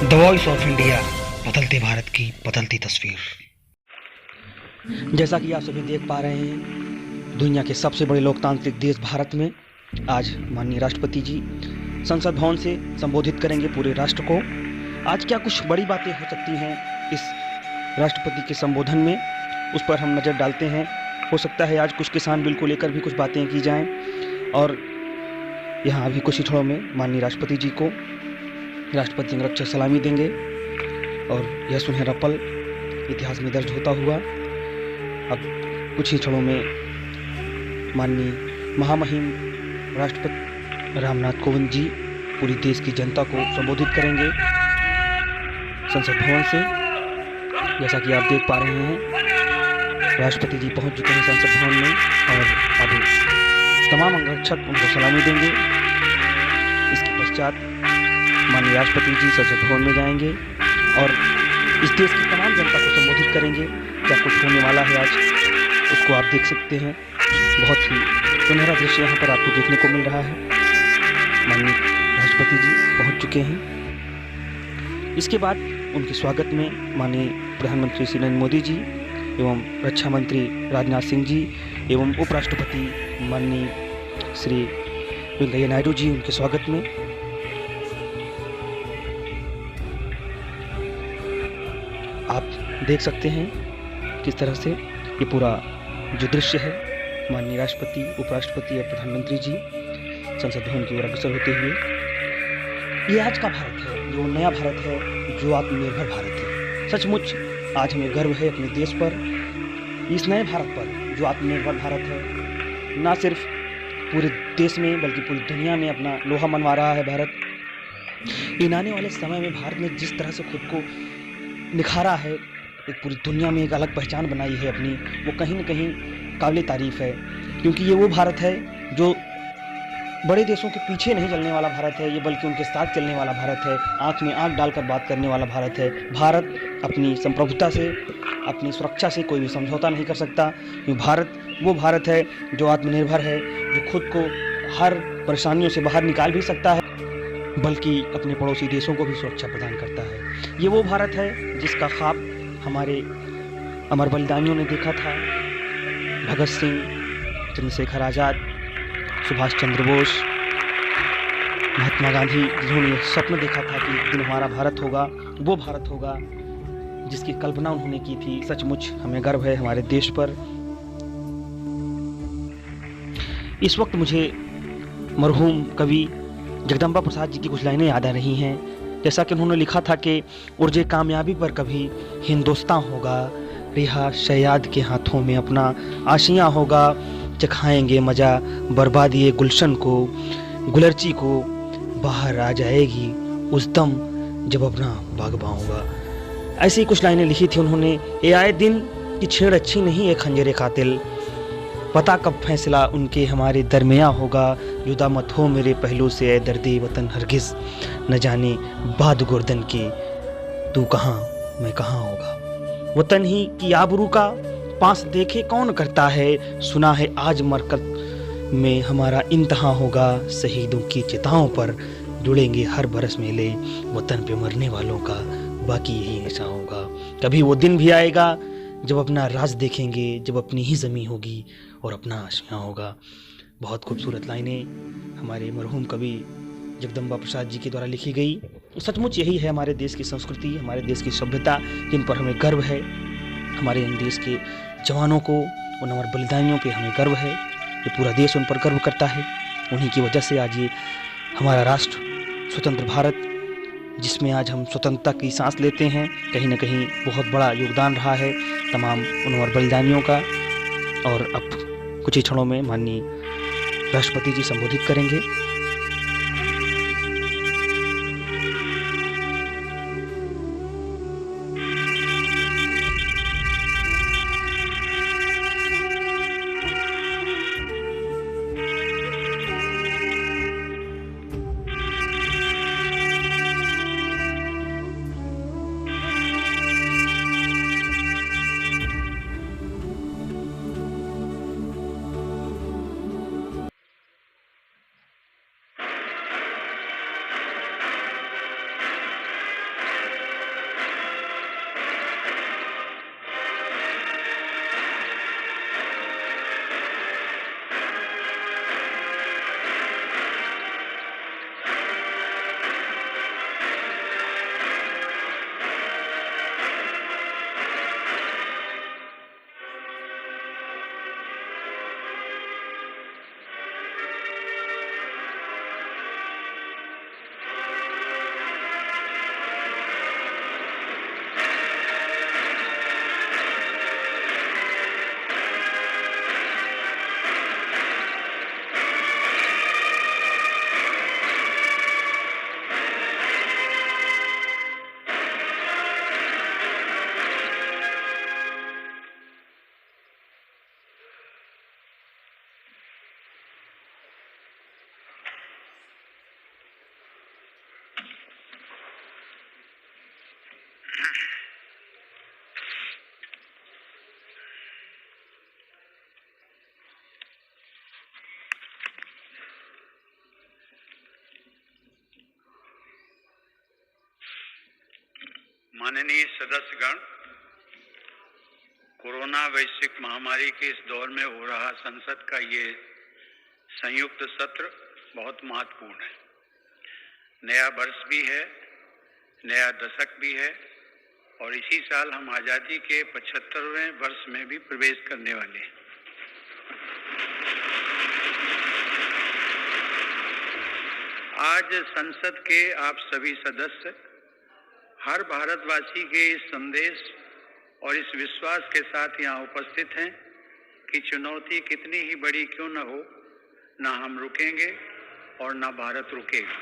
The voice of India, बदलते भारत की बदलती तस्वीर। जैसा कि आप सभी देख पा रहे हैं, दुनिया के सबसे बड़े लोकतांत्रिक देश भारत में आज माननीय राष्ट्रपति जी संसद भवन से संबोधित करेंगे पूरे राष्ट्र को। आज क्या कुछ बड़ी बातें हो सकती हैं इस राष्ट्रपति के संबोधन में, उस पर हम नज़र डालते हैं। हो सकता है आज कुछ किसान बिल को लेकर भी कुछ बातें की जाएं और यहाँ अभी कुछ ही क्षणों में माननीय राष्ट्रपति जी को राष्ट्रपति अंगरक्षक सलामी देंगे और यह सुनहरा पल इतिहास में दर्ज होता हुआ अब कुछ ही क्षणों में माननीय महामहिम राष्ट्रपति रामनाथ कोविंद जी पूरी देश की जनता को संबोधित करेंगे संसद भवन से। जैसा कि आप देख पा रहे हैं, राष्ट्रपति जी पहुंच चुके हैं संसद भवन में और अब तमाम अंगरक्षक उनको सलामी देंगे। इसके पश्चात माननीय राष्ट्रपति जी संसद भवन में जाएंगे और इस देश की तमाम जनता को संबोधित करेंगे। क्या कुछ होने वाला है आज, उसको आप देख सकते हैं। बहुत ही सुनहरा दृश्य यहाँ पर आपको देखने को मिल रहा है। माननीय राष्ट्रपति जी पहुँच चुके हैं। इसके बाद उनके स्वागत में माननीय प्रधानमंत्री श्री नरेंद्र मोदी जी एवं रक्षा मंत्री राजनाथ सिंह जी एवं उपराष्ट्रपति माननीय श्री वेंकैया नायडू जी उनके स्वागत में। आप देख सकते हैं किस तरह से ये पूरा जो दृश्य है, माननीय राष्ट्रपति, उपराष्ट्रपति और प्रधानमंत्री जी संसद भवन की ओर अग्रसर होते हुए। ये आज का भारत है, जो नया भारत है, जो आत्मनिर्भर भारत है। सचमुच आज हमें गर्व है अपने देश पर, इस नए भारत पर जो आत्मनिर्भर भारत है। ना सिर्फ पूरे देश में बल्कि पूरी दुनिया में अपना लोहा मनवा रहा है भारत। इन आने वाले समय में भारत ने जिस तरह से खुद को निखारा है, एक पूरी दुनिया में एक अलग पहचान बनाई है अपनी, वो कहीं न कहीं काबिल तारीफ़ है। क्योंकि ये वो भारत है जो बड़े देशों के पीछे नहीं चलने वाला भारत है, ये बल्कि उनके साथ चलने वाला भारत है। आँख में आँख डालकर बात करने वाला भारत है। भारत अपनी संप्रभुता से, अपनी सुरक्षा से कोई भी समझौता नहीं कर सकता। भारत वो भारत है जो आत्मनिर्भर है, जो खुद को हर परेशानियों से बाहर निकाल भी सकता है, बल्कि अपने पड़ोसी देशों को भी सुरक्षा प्रदान करता है। ये वो भारत है जिसका ख्वाब हमारे अमर बलिदानियों ने देखा था। भगत सिंह, चंद्रशेखर आज़ाद, सुभाष चंद्र बोस, महात्मा गांधी, जिन्होंने ये स्वप्न देखा था कि एक दिन हमारा भारत होगा, वो भारत होगा जिसकी कल्पना उन्होंने की थी। सचमुच हमें गर्व है हमारे देश पर। इस वक्त मुझे मरहूम कवि जगदम्बा प्रसाद जी की कुछ लाइनें याद आ रही हैं। जैसा कि उन्होंने लिखा था कि उर्जे कामयाबी पर कभी हिंदुस्तान होगा, रिहा शयाद के हाथों में अपना आशियाँ होगा, चखाएंगे मजा बर्बादी गुलशन को, गुलरची को बाहर आ जाएगी उस दम जब अपना बागबां होगा। ऐसी कुछ लाइनें लिखी थी उन्होंने। ये आए दिन की छेड़ अच्छी नहीं है खंजरे कातिल, पता कब फैसला उनके हमारे दरमिया होगा, जुदा मत हो मेरे पहलू से ए दर्दे वतन हरगिज़, न जाने बाद गुर्दन के तू कहाँ मैं कहाँ होगा। वतन ही की आबरू का पास देखे कौन करता है, सुना है आज मरकत में हमारा इंतहा होगा, शहीदों की चिताओं पर जुड़ेंगे हर बरस मेले, वतन पे मरने वालों का बाकी यही निशान होगा। कभी वो दिन भी आएगा जब अपना राज देखेंगे, जब अपनी ही ज़मीं होगी और अपना आशियाँ होगा। बहुत खूबसूरत लाइनें हमारे मरहूम कवि जगदम्बा प्रसाद जी के द्वारा लिखी गई। सचमुच यही है हमारे देश की संस्कृति, हमारे देश की सभ्यता, जिन पर हमें गर्व है। हमारे इन देश के जवानों को, उन अमर बलिदानियों पे हमें गर्व है। ये पूरा देश उन पर गर्व करता है। उन्हीं की वजह से आज ये हमारा राष्ट्र स्वतंत्र भारत, जिसमें आज हम स्वतंत्रता की सांस लेते हैं, कहीं ना कहीं बहुत बड़ा योगदान रहा है तमाम उन अमर बलिदानियों का। और अब कुछ ही क्षणों में माननीय राष्ट्रपति जी संबोधित करेंगे। माननीय सदस्यगण, कोरोना वैश्विक महामारी के इस दौर में हो रहा संसद का ये संयुक्त सत्र बहुत महत्वपूर्ण है। नया वर्ष भी है, नया दशक भी है और इसी साल हम आज़ादी के 75वें वर्ष में भी प्रवेश करने वाले हैं। आज संसद के आप सभी सदस्य हर भारतवासी के इस संदेश और इस विश्वास के साथ यहाँ उपस्थित हैं कि चुनौती कितनी ही बड़ी क्यों न हो, ना हम रुकेंगे और ना भारत रुकेगा।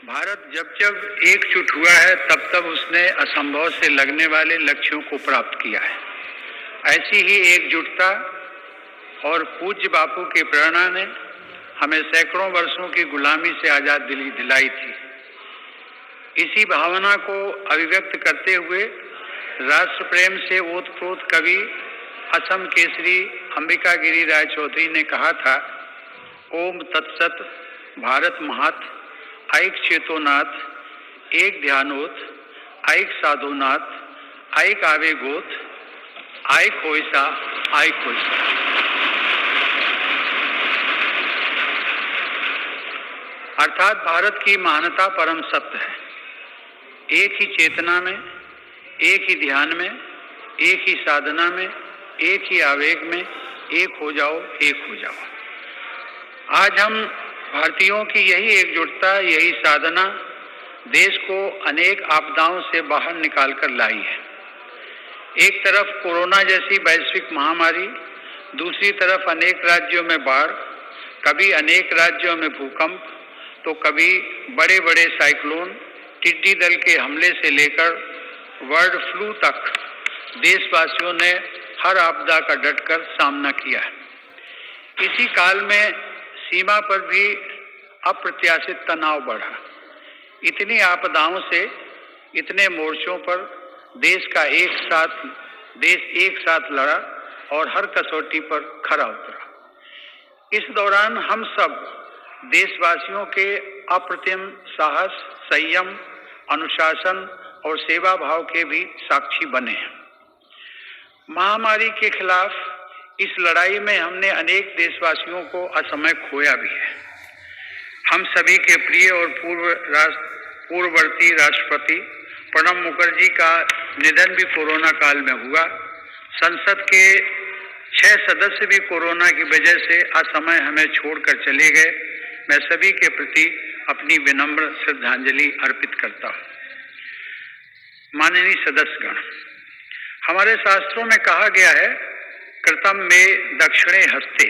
भारत जब जब एकजुट हुआ है तब तब उसने असंभव से लगने वाले लक्ष्यों को प्राप्त किया है। ऐसी ही एकजुटता और पूज्य बापू की प्रेरणा ने हमें सैकड़ों वर्षों की गुलामी से आजादी दिलाई थी। इसी भावना को अभिव्यक्त करते हुए राष्ट्र प्रेम से ओतप्रोत कवि असम केसरी अंबिका गिरी राय चौधरी ने कहा था, ओम तत्सत भारत महात, ऐक चेतोनाथ, एक ध्यानोत, ऐक साधुनाथ, ऐक आवेगोत, ऐक होइसा, ऐक होइसा। अर्थात भारत की महानता परम सत्य है। एक ही चेतना में, एक ही ध्यान में, एक ही साधना में, एक ही आवेग में, एक हो जाओ, एक हो जाओ। आज हम भारतीयों की यही एकजुटता, यही साधना देश को अनेक आपदाओं से बाहर निकाल कर लाई है। एक तरफ कोरोना जैसी वैश्विक महामारी, दूसरी तरफ अनेक राज्यों में बाढ़, कभी अनेक राज्यों में भूकंप, तो कभी बड़े बड़े साइक्लोन, टिड्डी दल के हमले से लेकर बर्ड फ्लू तक देशवासियों ने हर आपदा का डटकर सामना किया है। इसी काल में सीमा पर भी अप्रत्याशित तनाव बढ़ा। इतनी आपदाओं से, इतने मोर्चों पर देश एक साथ लड़ा और हर कसौटी पर खरा उतरा। इस दौरान हम सब देशवासियों के अप्रतिम साहस, संयम, अनुशासन और सेवा भाव के भी साक्षी बने हैं। महामारी के खिलाफ इस लड़ाई में हमने अनेक देशवासियों को असमय खोया भी है। हम सभी के प्रिय और पूर्ववर्ती राष्ट्रपति प्रणब मुखर्जी का निधन भी कोरोना काल में हुआ। संसद के 6 सदस्य भी कोरोना की वजह से असमय हमें छोड़कर चले गए। मैं सभी के प्रति अपनी विनम्र श्रद्धांजलि अर्पित करता हूँ। माननीय सदस्यगण, हमारे शास्त्रों में कहा गया है, कृतम में दक्षिणे हस्ते,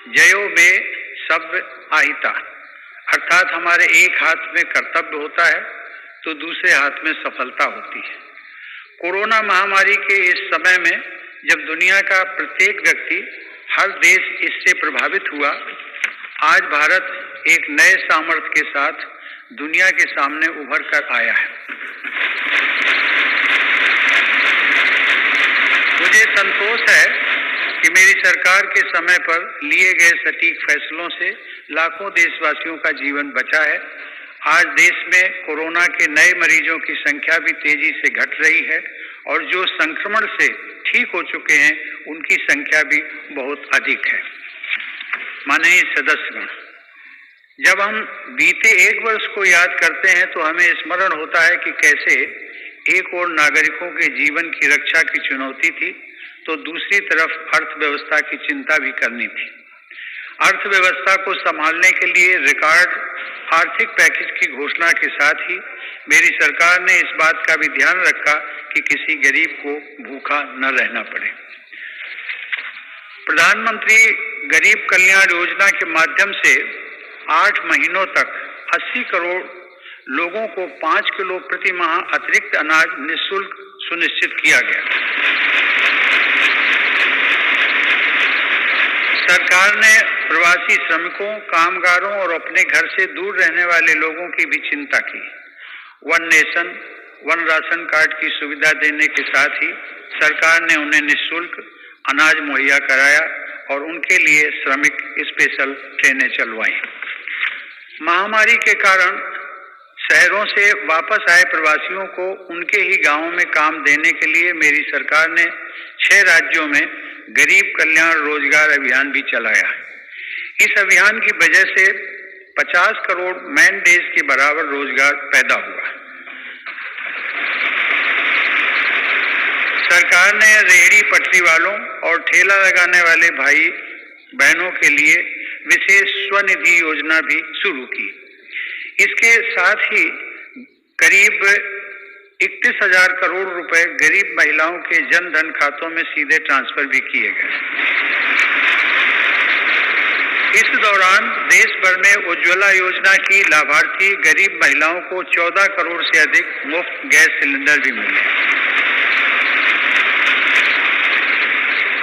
जयो में सव्य आहिता। अर्थात हमारे एक हाथ में कर्तव्य होता है तो दूसरे हाथ में सफलता होती है। कोरोना महामारी के इस समय में जब दुनिया का प्रत्येक व्यक्ति, हर देश इससे प्रभावित हुआ, आज भारत एक नए सामर्थ्य के साथ दुनिया के सामने उभर कर आया है। मुझे संतोष है कि मेरी सरकार के समय पर लिए गए सटीक फैसलों से लाखों देशवासियों का जीवन बचा है। आज देश में कोरोना के नए मरीजों की संख्या भी तेजी से घट रही है और जो संक्रमण से ठीक हो चुके हैं उनकी संख्या भी बहुत अधिक है। माननीय सदस्यगण, जब हम बीते एक वर्ष को याद करते हैं तो हमें स्मरण होता है कि कैसे एक ओर नागरिकों के जीवन की रक्षा की चुनौती थी तो दूसरी तरफ अर्थव्यवस्था की चिंता भी करनी थी। अर्थव्यवस्था को संभालने के लिए रिकॉर्ड आर्थिक पैकेज की घोषणा के साथ ही मेरी सरकार ने इस बात का भी ध्यान रखा कि किसी गरीब को भूखा न रहना पड़े। प्रधानमंत्री गरीब कल्याण योजना के माध्यम से 8 महीनों तक 80 करोड़ लोगों को 5 किलो प्रति माह अतिरिक्त अनाज निःशुल्क सुनिश्चित किया गया। सरकार ने प्रवासी श्रमिकों, कामगारों और अपने घर से दूर रहने वाले लोगों की भी चिंता की। One nation, one ration card की सुविधा देने के साथ ही सरकार ने उन्हें निःशुल्क अनाज मुहैया कराया और उनके लिए श्रमिक स्पेशल ट्रेनें चलवाई। महामारी के कारण शहरों से वापस आए प्रवासियों को उनके ही गांवों में काम देने के लिए मेरी सरकार ने 6 राज्यों में गरीब कल्याण रोजगार अभियान भी चलाया। इस अभियान की वजह से 50 करोड़ मैन डेज के बराबर रोजगार पैदा हुआ। सरकार ने रेहड़ी पटरी वालों और ठेला लगाने वाले भाई बहनों के लिए विशेष स्वनिधि योजना भी शुरू की। इसके साथ ही करीब 31,000 करोड़ रुपए गरीब महिलाओं के जन धन खातों में सीधे ट्रांसफर भी किए गए। इस दौरान देश भर में उज्ज्वला योजना की लाभार्थी गरीब महिलाओं को 14 करोड़ से अधिक मुफ्त गैस सिलेंडर भी मिले।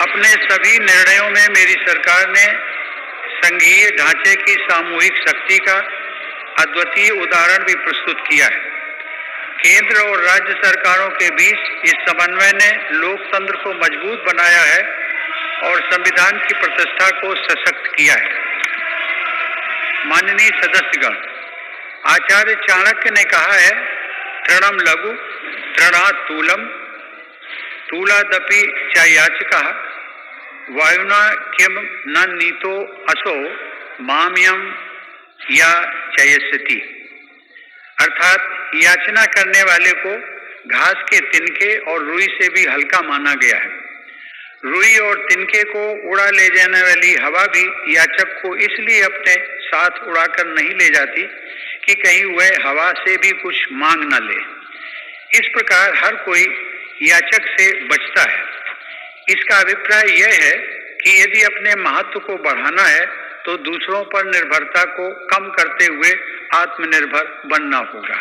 अपने सभी निर्णयों में मेरी सरकार ने संघीय ढांचे की सामूहिक शक्ति का अद्वितीय उदाहरण भी प्रस्तुत किया है। केंद्र और राज्य सरकारों के बीच इस समन्वय ने लोकतंत्र को मजबूत बनाया है और संविधान की प्रतिष्ठा को सशक्त किया है। माननीय सदस्यगण, आचार्य चाणक्य ने कहा है, तृणम लघु तृणात् तूलम तूलादपि च याचकः वायुना किम न नीतो असो माम्यम या चयस्यति। अर्थात याचना करने वाले को घास के तिनके और रुई से भी हल्का माना गया है। रुई और तिनके को उड़ा ले जाने वाली हवा भी याचक को इसलिए अपने साथ उड़ाकर नहीं ले जाती कि कहीं वह हवा से भी कुछ मांग न ले। इस प्रकार हर कोई याचक से बचता है। इसका अभिप्राय यह है कि यदि अपने महत्व को बढ़ाना है तो दूसरों पर निर्भरता को कम करते हुए आत्मनिर्भर बनना होगा।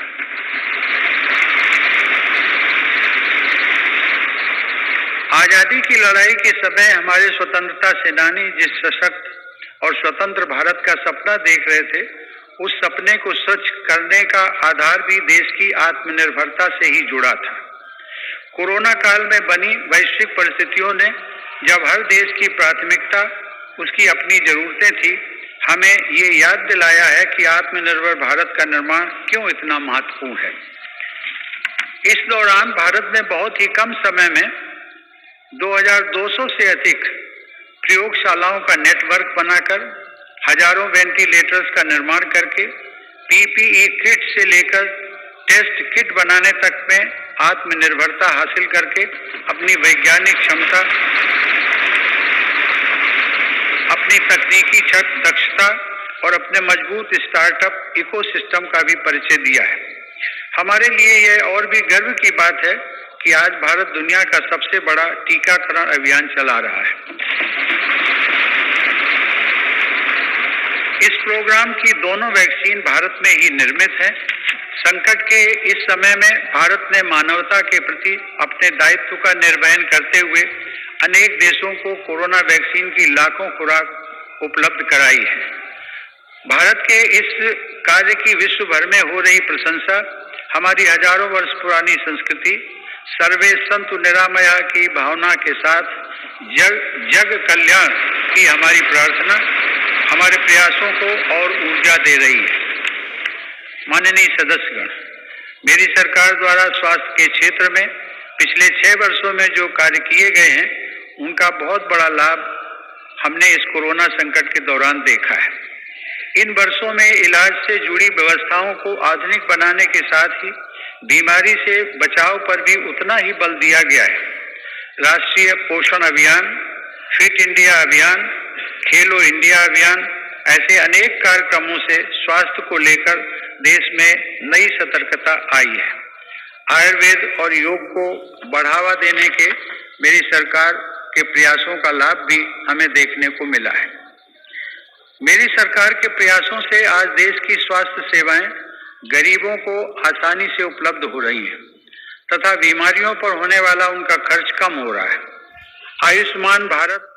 आजादी की लड़ाई के समय हमारे स्वतंत्रता सेनानी जिस सशक्त और स्वतंत्र भारत का सपना देख रहे थे, उस सपने को सच करने का आधार भी देश की आत्मनिर्भरता से ही जुड़ा था। कोरोना काल में बनी वैश्विक परिस्थितियों ने जब हर देश की प्राथमिकता उसकी अपनी जरूरतें थी, हमें ये याद दिलाया है कि आत्मनिर्भर भारत का निर्माण क्यों इतना महत्वपूर्ण है। इस दौरान भारत ने बहुत ही कम समय में 2200 से अधिक प्रयोगशालाओं का नेटवर्क बनाकर हजारों वेंटिलेटर्स का निर्माण करके पीपीई किट से लेकर टेस्ट किट बनाने तक में आत्मनिर्भरता हासिल करके अपनी वैज्ञानिक क्षमता, अपनी तकनीकी दक्षता और अपने मजबूत स्टार्टअप इकोसिस्टम का भी परिचय दिया है। हमारे लिए यह और भी गर्व की बात है कि आज भारत दुनिया का सबसे बड़ा टीकाकरण अभियान चला रहा है। इस प्रोग्राम की दोनों वैक्सीन भारत में ही निर्मित हैं। संकट के इस समय में भारत ने मानवता के प्रति अपने दायित्व का निर्वहन करते हुए अनेक देशों को कोरोना वैक्सीन की लाखों खुराक उपलब्ध कराई है। भारत के इस कार्य की विश्व भर में हो रही प्रशंसा हमारी हजारों वर्ष पुरानी संस्कृति सर्वे संतु निरामया की भावना के साथ जग कल्याण की हमारी प्रार्थना हमारे प्रयासों को और ऊर्जा दे रही है। माननीय सदस्यगण, मेरी सरकार द्वारा स्वास्थ्य के क्षेत्र में पिछले 6 वर्षों में जो कार्य किए गए हैं, उनका बहुत बड़ा लाभ हमने इस कोरोना संकट के दौरान देखा है। इन वर्षों में इलाज से जुड़ी व्यवस्थाओं को आधुनिक बनाने के साथ ही बीमारी से बचाव पर भी उतना ही बल दिया गया है। राष्ट्रीय पोषण अभियान, फिट इंडिया अभियान, खेलो इंडिया अभियान, ऐसे अनेक कार्यक्रमों से स्वास्थ्य को लेकर देश में नई सतर्कता आई है। आयुर्वेद और योग को बढ़ावा देने के मेरी सरकार के प्रयासों का लाभ भी हमें देखने को मिला है। मेरी सरकार के प्रयासों से आज देश की स्वास्थ्य सेवाएं गरीबों को आसानी से उपलब्ध हो रही हैं तथा बीमारियों पर होने वाला उनका खर्च कम हो रहा है। आयुष्मान भारत